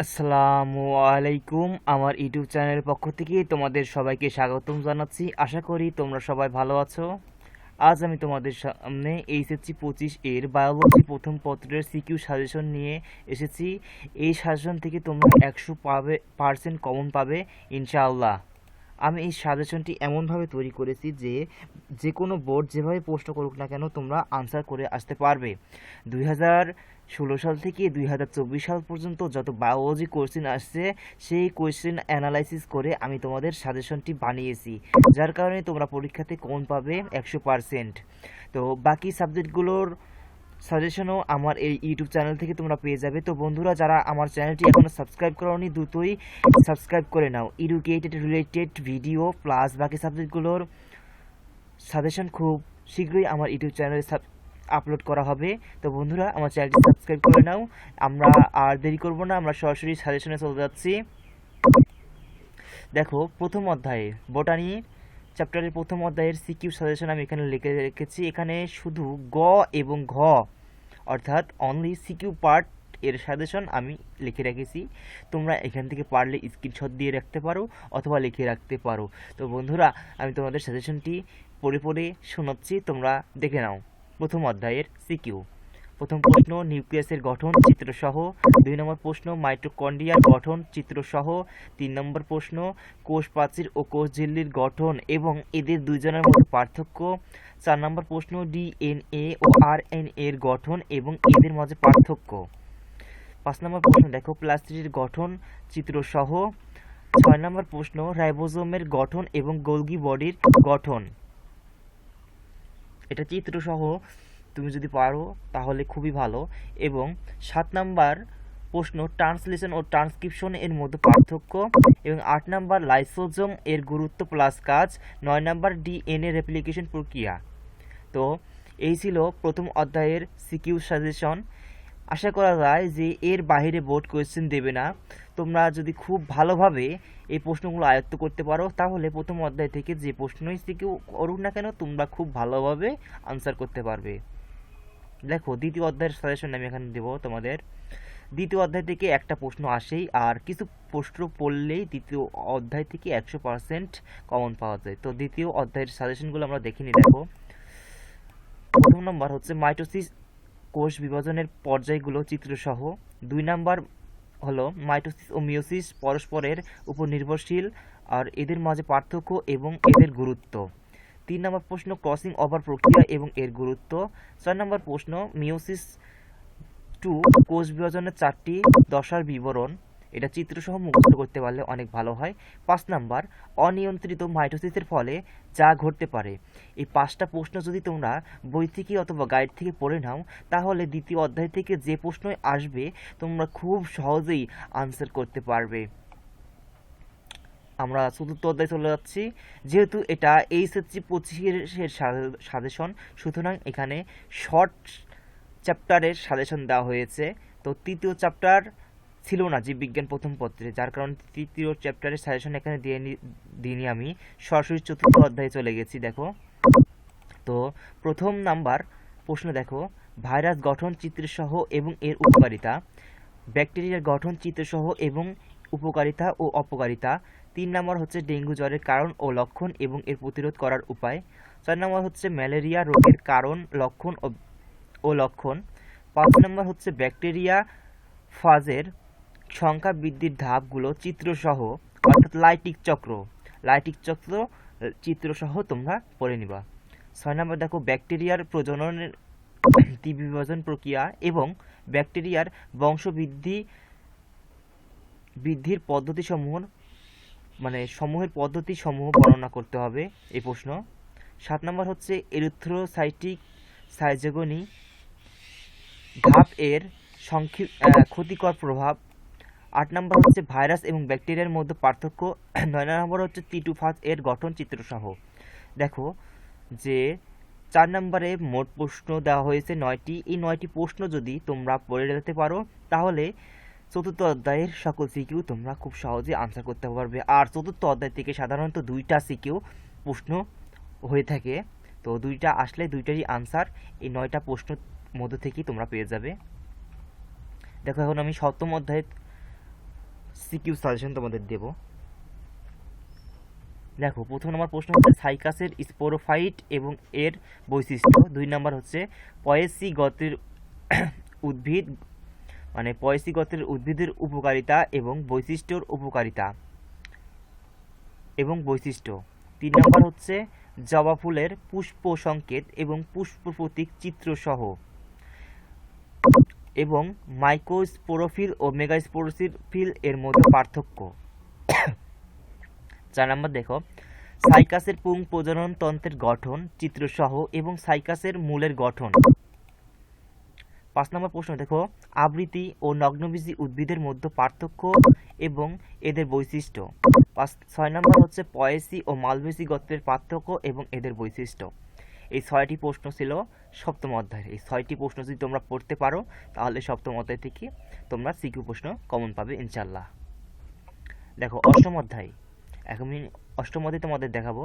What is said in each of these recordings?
আসসালামু আলাইকুম। আমার ইউটিউব চ্যানেলের পক্ষ থেকে তোমাদের সবাইকে স্বাগতম জানাচ্ছি। আশা করি তোমরা সবাই ভালো আছো। আজ আমি তোমাদের সামনে এইচএসসি 25 এর বায়োলজি প্রথম পত্রের সিকিউ সাজেশন নিয়ে এসেছি। এই সাজেশন থেকে তোমরা 100% কমন পাবে ইনশাআল্লাহ। আমি এই সাজেশনটি এমনভাবে তৈরি করেছি যে যে কোনো বোর্ড যেভাবে প্রশ্ন করুক না কেন তোমরা আনসার করে আসতে পারবে। 2016 সাল থেকে 2024 সাল পর্যন্ত যত বায়োলজি কোশ্চেন আসছে সেই কোশ্চেন অ্যানালাইসিস করে আমি তোমাদের সাজেশনটি বানিয়েছি, যার কারণে তোমরা পরীক্ষাতে কমন পাবে 100%। তো বাকি সাবজেক্টগুলোর সাজেশনও আমার এই ইউটিউব চ্যানেল থেকে তোমরা পেয়ে যাবে। তো বন্ধুরা, যারা আমার চ্যানেলটি এখনও সাবস্ক্রাইব করোনি দ্রুতই সাবস্ক্রাইব করে নাও। এডুকেটেড রিলেটেড ভিডিও প্লাস বাকি সাবজেক্টগুলোর সাজেশন খুব শীঘ্রই আমার ইউটিউব চ্যানেলে আপলোড করা হবে। তো বন্ধুরা, আমার চ্যানেলটি সাবস্ক্রাইব করে নাও। আমরা আর দেরি করব না, আমরা সরাসরি সাজেশনে চলে যাচ্ছি। দেখো, প্রথম অধ্যায়ে বোটানি চ্যাপ্টারের প্রথম অধ্যায়ের সিকিউ সাজেশন আমি এখানে লিখে রেখেছি। এখানে শুধু গ এবং ঘ অর্থাৎ অনলি সিকিউ পার্ট এর সাজেশন আমি লিখে রেখেছি। তোমরা এখান থেকে পারলে স্ক্রিনশট দিয়ে রাখতে পারো অথবা লিখে রাখতে পারো। তো বন্ধুরা, আমি তোমাদের সাজেশনটি পড়ে পড়ে শোনাচ্ছি, তোমরা দেখে নাও। প্রথম অধ্যায়ের সিকিউ। প্রথম প্রশ্ন, নিউক্লিয়াসের গঠন চিত্রসহ। 2 নম্বর প্রশ্ন, মাইটোকন্ড্রিয়ার গঠন চিত্রসহ। 3 নম্বর প্রশ্ন, কোষ প্রাচীর ও কোষ ঝিল্লির গঠন এবং এদের দুইজনের মধ্যে পার্থক্য। 4 নম্বর প্রশ্ন, ডিএনএ ও আরএনএ এর গঠন এবং এদের মাঝে পার্থক্য। 5 নম্বর প্রশ্ন দেখো, প্লাস্টিডের গঠন চিত্রসহ। 6 নম্বর প্রশ্ন, রাইবোজোমের গঠন এবং গোলগি বডির গঠন। এটা চিত্রসহ তুমি যদি পারো তাহলে খুবই ভালো। এবং 7 নাম্বার প্রশ্ন, ট্রান্সলেশন ও ট্রান্সক্রিপশন এর মধ্যে পার্থক্য। এবং 8 নাম্বার, লাইসোজোম এর গুরুত্ব প্লাস কাজ। 9 নাম্বার, ডিএনএ রেপ্লিকেশন প্রক্রিয়া। তো এই ছিল প্রথম অধ্যায়ের সিকিউ সাজেশন। আশা করা যায় যে এর বাইরে বোর্ড কোয়েশ্চেন দেবে না। তোমরা যদি খুব ভালোভাবে এই প্রশ্নগুলো আয়ত্ত করতে পারো তাহলে প্রথম অধ্যায় থেকে যে প্রশ্নই সিকিউ করুক না কেন তোমরা খুব ভালোভাবে আনসার করতে পারবে। দেখো, দ্বিতীয় অধ্যায়ের সাজেশন আমি এখানে দেবো তোমাদের। দ্বিতীয় অধ্যায় থেকে একটা প্রশ্ন আসেই, আর কিছু প্রশ্ন পড়লেই দ্বিতীয় অধ্যায় থেকে 100% কমন পাওয়া যায়। তো দ্বিতীয় অধ্যায়ের সাজেশনগুলো আমরা দেখিনি। দেখো, প্রথম নম্বর হচ্ছে মাইটোসিস, কোষ বিভাজনের পর্যায়গুলো চিত্রসহ। 2 নাম্বার হলো মাইটোসিস ও মিওসিস পরস্পরের উপর নির্ভরশীল আর এদের মাঝে পার্থক্য এবং এদের গুরুত্ব। 3 নম্বর প্রশ্ন, ক্রসিং ওভার প্রক্রিয়া এবং এর গুরুত্ব। 4 নম্বর প্রশ্ন, মিওসিস 2 কোষ বিভাজনের 4টি দশার বিবরণ। এটা চিত্রসহ মুখস্থ করতে পারলে অনেক ভালো হয়। 5 নাম্বার, অনিয়ন্ত্রিত মাইটোসিসের ফলে যা ঘটতে পারে। এই 5টা প্রশ্ন যদি তোমরা বই থেকে অথবা গাইড থেকে পড়ে নাও তাহলে দ্বিতীয় অধ্যায় থেকে যে প্রশ্নই আসবে তোমরা খুব সহজেই আনসার করতে পারবে। আমরা চতুর্থ অধ্যায়ে চলে যাচ্ছি। যেহেতু এটা এইচএসসি 25-এর সাজেশন, সুতরাং এখানে শর্ট চ্যাপ্টারের সাজেশন দেওয়া হয়েছে। তো তৃতীয় চ্যাপ্টার ছিল না জীববিজ্ঞান প্রথম পত্রে, যার কারণে তৃতীয় চ্যাপ্টারের সাজেশন এখানে দিইনি, আমি সরাসরি চতুর্থ অধ্যায়ে চলে গেছি। দেখো, তো প্রথম নাম্বার প্রশ্ন দেখো, ভাইরাস গঠন চিত্রসহ এবং এর উপকারিতা। ব্যাকটেরিয়ার গঠন চিত্রসহ এবং উপকারিতা ও অপকারিতা। 3 নম্বর হচ্ছে ডেঙ্গু জ্বরের কারণ ও লক্ষণ এবং এর প্রতিরোধ করার উপায়। 4 নম্বর হচ্ছে ম্যালেরিয়া রোগের কারণ, লক্ষণ ও লক্ষণ। 5 নম্বর হচ্ছে ব্যাকটেরিয়া ফাজের সংখ্যা বৃদ্ধির ধাপগুলো চিত্রসহ, অর্থাৎ লাইটিক চক্র চিত্রসহ তোমরা পড়ে নিবা। 6 নম্বর দেখো, ব্যাকটেরিয়ার প্রজননের দ্বিবিভাজন প্রক্রিয়া এবং ব্যাকটেরিয়ার বৃদ্ধির সমূহের পদ্ধতি সমূহ বর্ণনা করতে হবে এই প্রশ্ন। 7 নম্বর হচ্ছে এরিথ্রোসাইটিক সাইজোগনি ধাপ এর ক্ষতিকর প্রভাব। 8 নম্বর হচ্ছে ভাইরাস এবং ব্যাকটেরিয়ার মধ্যে পার্থক্য। 9 নম্বর হচ্ছে টিটুফাজ এর গঠন চিত্রসহ। দেখো যে 4 নম্বরে মোট প্রশ্ন দেওয়া হয়েছে 9টি। এই 9টি প্রশ্ন যদি তোমরা পড়ে যেতে পারো তাহলে চতুর্থ অধ্যায়ের সকল সিকিউ তোমরা খুব সহজে আনসার করতে পারবে। আর চতুর্থ অধ্যায় থেকে সাধারণত 2টা সিকিউ প্রশ্ন হয়ে থাকে। তো 2টা আসলে 2টারই আনসার এই 9টা প্রশ্নের মধ্যে থেকেই তোমরা পেয়ে যাবে। দেখো, এখন আমি সপ্তম অধ্যায়ে সিকিউ সাজেশন তোমাদের দেব। দেখো, প্রথম নম্বর প্রশ্ন হচ্ছে সাইকাসের স্পোরোফাইট এবং এর বৈশিষ্ট্য। 2 নম্বর হচ্ছে পয়েসি গতের উদ্ভিদ মানে পয়েসি গতের উদ্ভিদের উপকারিতা এবং বৈশিষ্ট্যর উপকারিতা এবং বৈশিষ্ট্য। 3 নম্বর হচ্ছে জবা ফুলের পুষ্প সংকেত এবং পুষ্প প্রতীক চিত্রসহ এবং মাইক্রোস্পোরোফিল ও মেগাস্পোরোফিল এর মধ্যে পার্থক্য। 4 নম্বর দেখো, সাইকাসের পুং প্রজনন তন্ত্রের গঠন চিত্রসহ এবং সাইকাসের মূলের গঠন। 5 নম্বর প্রশ্ন দেখো, আবৃতি ও নগ্নবীজী উদ্ভিদের মধ্যে পার্থক্য এবং এদের বৈশিষ্ট্য। 6 নম্বর হচ্ছে পয়েসি ও মালবেসি গোত্রের পার্থক্য এবং এদের বৈশিষ্ট্য। এই 6টি প্রশ্ন ছিল সপ্তম অধ্যায়ের। এই 6টি প্রশ্ন যদি তোমরা পড়তে পারো তাহলে সপ্তম অধ্যায় থেকে তোমরা সিকিউ প্রশ্ন কমন পাবে ইনশাল্লাহ। দেখো, অষ্টম অধ্যায়। এখন আমি অষ্টম অধ্যায় তোমাদের দেখাবো।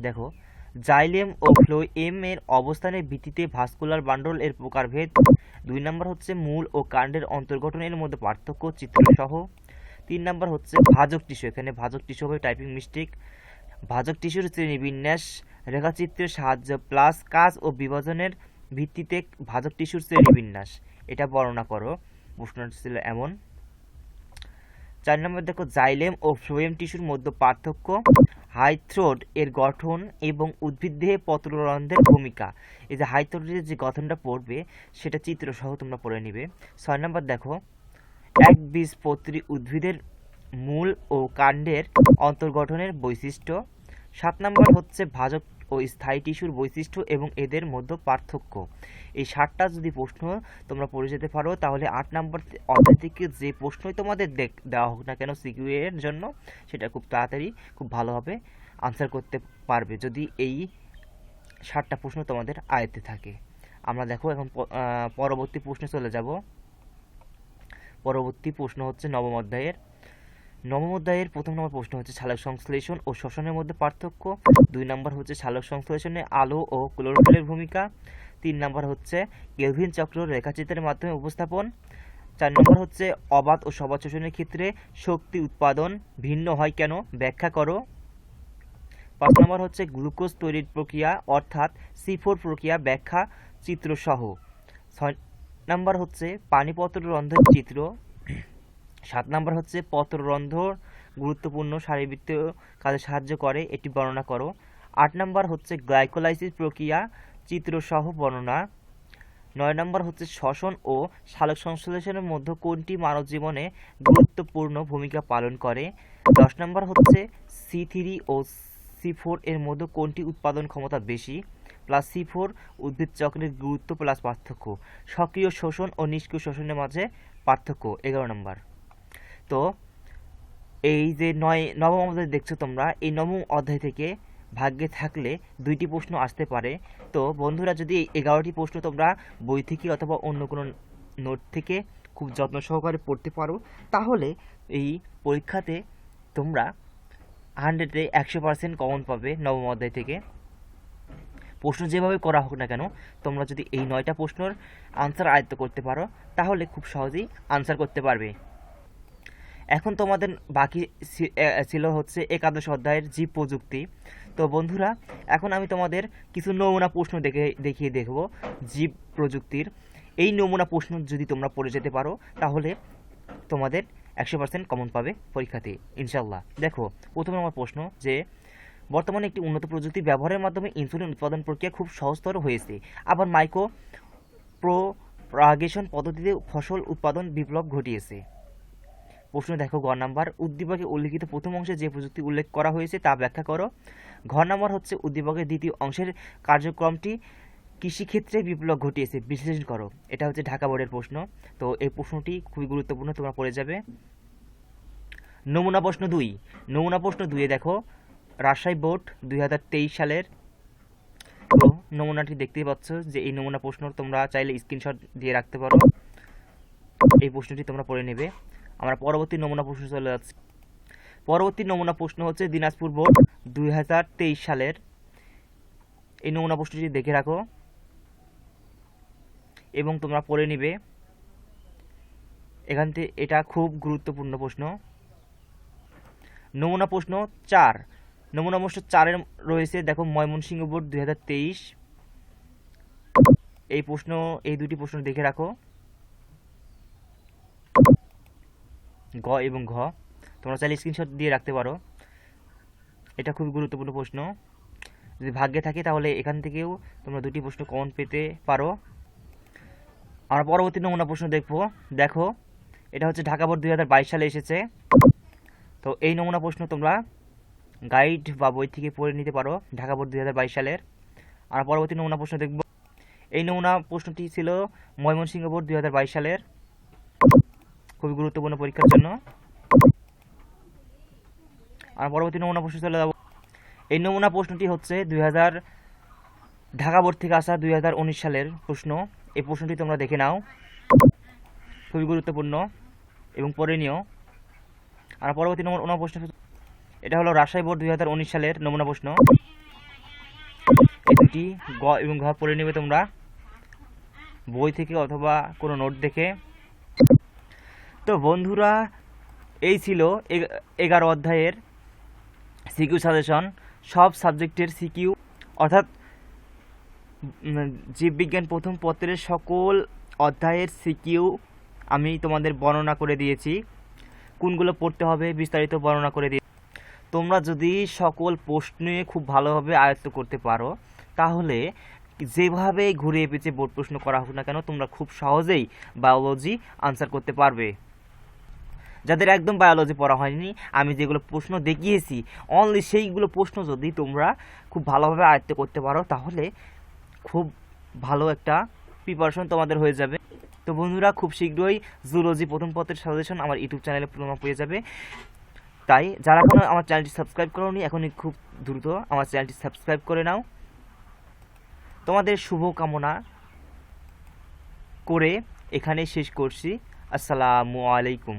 দেখো, জাইলেম ও ফ্লোয়েম এর অবস্থানের ভিত্তিতে ভাস্কুলার বান্ডল এর প্রকারভেদ। 2 নম্বর হচ্ছে মূল ও কাণ্ডের অন্তর্গঠনের মধ্যে পার্থক্য চিত্রসহ। 3 নম্বর হচ্ছে ভাজক টিস্যু। এখানে ভাজক টিস্যু হবে টাইপিং মিস্টেক। ভাজক টিস্যুর শ্রেণীবিন্যাস রেখাচিত্রের সাহায্য প্লাস কাজ ও বিভাজনের ভিত্তিতে ভাজক টিস্যুর শ্রেণীবিন্যাস এটা বর্ণনা করো। প্রশ্নটা ছিল এমন। 4 নম্বর দেখো, জাইলেম ও ফ্লোয়েম টিস্যুর মধ্যে পার্থক্য, হাইথ্রোড এর গঠন এবং উদ্ভিদদেহে পত্ররন্ধ্রের ভূমিকা। এই যে হাইথ্রোডের যে গঠনটা পড়বে সেটা চিত্রসহ তোমরা পড়ে নিবে। 6 নম্বর দেখো, একবীজপত্রী উদ্ভিদের মূল ও কাণ্ডের অন্তর্গঠনের বৈশিষ্ট্য। 7 নম্বর হচ্ছে ভাজক ও স্থায়ী টিস্যুর বৈশিষ্ট্য এবং এদের মধ্যে পার্থক্য। এই 7টা যদি প্রশ্ন তোমরা পড়ে যেতে পারো তাহলে 8 নম্বর অধ্যায় থেকে যে প্রশ্নই তোমাদের দেওয়া হোক না কেন সিকিউ এর জন্য সেটা খুব তাড়াতাড়ি খুব ভালোভাবে আনসার করতে পারবে যদি এই 7টা প্রশ্ন তোমাদের আয়ত্তে থাকে। আমরা দেখো এখন পরবর্তী প্রশ্নে চলে যাব। পরবর্তী প্রশ্ন হচ্ছে নবম অধ্যায়ের। নবম অধ্যায়ের প্রথম নম্বর প্রশ্ন হচ্ছে সালোক সংশ্লেষণ ও শ্বসনের মধ্যে পার্থক্য। 2 নম্বর হচ্ছে সালোক সংশ্লেষণে আলো ও ক্লোরোফিলের ভূমিকা। 3 নম্বর হচ্ছে কেলভিন চক্র রেখাচিত্রের মাধ্যমে উপস্থাপন। 4 নম্বর হচ্ছে অবাত ও সবাত শোষণের ক্ষেত্রে শক্তি উৎপাদন ভিন্ন হয় কেন, ব্যাখ্যা করো। 5 নম্বর হচ্ছে গ্লুকোজ তৈরির প্রক্রিয়া অর্থাৎ C4 প্রক্রিয়া ব্যাখ্যা চিত্রসহ। 6 নম্বর হচ্ছে পানিপত্র রন্ধ্রের চিত্র। 7 নম্বর হচ্ছে পত্ররন্ধ্র গুরুত্বপূর্ণ শারীরবৃত্তীয় কাজে সাহায্য করে, এটি বর্ণনা করো। 8 নম্বর হচ্ছে গ্লাইকোলাইসিস প্রক্রিয়া চিত্রসহ বর্ণনা। 9 নম্বর হচ্ছে শ্বসন ও সালোক সংশ্লেষণের মধ্যে কোনটি মানব জীবনে গুরুত্বপূর্ণ ভূমিকা পালন করে। 10 নম্বর হচ্ছে C3 ও C4 এর মধ্যে কোনটি উৎপাদন ক্ষমতা বেশি প্লাস C4 উদ্ভিদ চক্রের গুরুত্ব প্লাস পার্থক্য। সক্রিয় শোষণ ও নিষ্ক্রিয় শোষণের মাঝে পার্থক্য। 11 নম্বর। তো এই যে নবম অধ্যায় দেখছো তোমরা, এই নবম অধ্যায় থেকে ভাগ্যে থাকলে 2টি প্রশ্ন আসতে পারে। তো বন্ধুরা, যদি এই 11টি প্রশ্ন তোমরা বই থেকে অথবা অন্য কোনো নোট থেকে খুব যত্ন সহকারে পড়তে পারো তাহলে এই পরীক্ষাতে তোমরা 100-এ 100% কমন পাবে। নবম অধ্যায় থেকে প্রশ্ন যেভাবে করা হোক না কেন তোমরা যদি এই 9টা প্রশ্নের আনসার আয়ত্ত করতে পারো তাহলে খুব সহজেই আনসার করতে পারবে। এখন তোমাদের বাকি ছিল হচ্ছে একাদশ অধ্যায়ের জীব প্রযুক্তি। তো বন্ধুরা, এখন আমি তোমাদের কিছু নমুনা প্রশ্ন দেখিয়ে দেখব জীব প্রযুক্তির। এই নমুনা প্রশ্ন যদি তোমরা পড়ে যেতে পারো তাহলে তোমাদের 100% কমন পাবে পরীক্ষাতে ইনশাল্লাহ। দেখো, প্রথম নম্বর প্রশ্ন যে বর্তমানে একটি উন্নত প্রযুক্তি ব্যবহারের মাধ্যমে ইনসুলিন উৎপাদন প্রক্রিয়া খুব সহজতর হয়েছে, আবার মাইক্রো প্রোপাগেশন পদ্ধতিতে ফসল উৎপাদন বিপ্লব ঘটিয়েছে। প্রশ্ন দেখো, ঘ নাম্বার, উদ্দীপকে উল্লিখিত প্রথম অংশে যে প্রযুক্তি উল্লেখ করা হয়েছে তা ব্যাখ্যা করো। ঘ নাম্বার হচ্ছে উদ্দীপকের দ্বিতীয় অংশের কার্যক্রমটি কৃষিক্ষেত্রে বিপ্লব ঘটিয়েছে, বিশ্লেষণ করো। এটা হচ্ছে ঢাকা বোর্ডের প্রশ্ন। তো এই প্রশ্নটি খুবই গুরুত্বপূর্ণ, তোমরা পড়ে যাবে। নমুনা প্রশ্ন 2। নমুনা প্রশ্ন 2 দেখো, রাজশাহী বোর্ড 2023 সালের। তো নমুনাটি দেখতেই পাচ্ছ যে এই নমুনা প্রশ্ন তোমরা চাইলে স্ক্রিনশট দিয়ে রাখতে পারো। এই প্রশ্নটি তোমরা পড়ে নেবে। আমরা পরবর্তী নমুনা প্রশ্ন চলে যাচ্ছি। পরবর্তী নমুনা প্রশ্ন হচ্ছে দিনাজপুর বোর্ড 2023 সালের। এই নমুনা প্রশ্নটি দেখে রাখো এবং তোমরা পড়ে নিবে। এখান থেকে এটা খুব গুরুত্বপূর্ণ প্রশ্ন। নমুনা প্রশ্ন 4, নমুনা প্রশ্ন 4-এর রয়েছে দেখো ময়মনসিংহ বোর্ড 2023। এই দুটি প্রশ্ন দেখে রাখো, গ এবং ঘ। তোমরা চাইলে স্ক্রিনশট দিয়ে রাখতে পারো। এটা খুবই গুরুত্বপূর্ণ প্রশ্ন, যদি ভাগ্যে থাকে তাহলে এখান থেকেও তোমরা দুটি প্রশ্ন কমন পেতে পারো। আমরা পরবর্তী নমুনা প্রশ্ন দেখো এটা হচ্ছে ঢাকা বোর্ড 2022 সালে এসেছে। তো এই নমুনা প্রশ্ন তোমরা গাইড বা বই থেকে পড়ে নিতে পারো, ঢাকা বোর্ড 2022 সালের। আর পরবর্তী নমুনা প্রশ্ন দেখব, এই নমুনা প্রশ্নটি ছিল ময়মনসিংহ বোর্ড 2022 সালের, খুবই গুরুত্বপূর্ণ পরীক্ষার জন্য। আর পরবর্তী নমুনা প্রশ্ন চলে যাব, এই নমুনা প্রশ্নটি হচ্ছে ঢাকা বোর্ড থেকে আসা 2019 সালের প্রশ্ন। এই প্রশ্নটি তোমরা দেখে নাও, খুবই গুরুত্বপূর্ণ এবং পড়ে নিও। আর পরবর্তী নমুনা প্রশ্ন, এটা হলো রাজশাহী বোর্ড 2019 সালের নমুনা প্রশ্ন। এই দুটি গ এবং ঘ পড়ে নেবে তোমরা বই থেকে অথবা কোনো নোট দেখে। তো বন্ধুরা, এই ছিল 11 অধ্যায়ের সিকিউ সাজেশন। সব সাবজেক্টের সিকিউ অর্থাৎ জীববিজ্ঞান প্রথম পত্রের সকল অধ্যায়ের সিকিউ আমি তোমাদের বর্ণনা করে দিয়েছি, কোনগুলো পড়তে হবে বিস্তারিত বর্ণনা করে দিয়েছি। তোমরা যদি সকল প্রশ্নে খুব ভালোভাবে আয়ত্ত করতে পারো তাহলে যেভাবে ঘুরে পেঁচে বোর্ড প্রশ্ন করা হোক না কেন তোমরা খুব সহজেই বায়োলজি আনসার করতে পারবে। যাদের একদম বায়োলজি পড়া হয়নি, আমি যেগুলো প্রশ্ন দেখিয়েছি অনলি সেইগুলো প্রশ্ন যদি তোমরা খুব ভালোভাবে আয়ত্ত করতে পারো তাহলে খুব ভালো একটা প্রিপারেশন তোমাদের হয়ে যাবে। তো বন্ধুরা, খুব শীঘ্রই জুলজি প্রথম পত্রের সাজেশন আমার ইউটিউব চ্যানেলে তোমরা পেয়ে যাবে। তাই যারা এখনো আমার চ্যানেলটি সাবস্ক্রাইব করোনি এখনই খুব দ্রুত আমার চ্যানেলটি সাবস্ক্রাইব করে নাও। তোমাদের শুভকামনা করে এখানে শেষ করছি। আসসালামু আলাইকুম।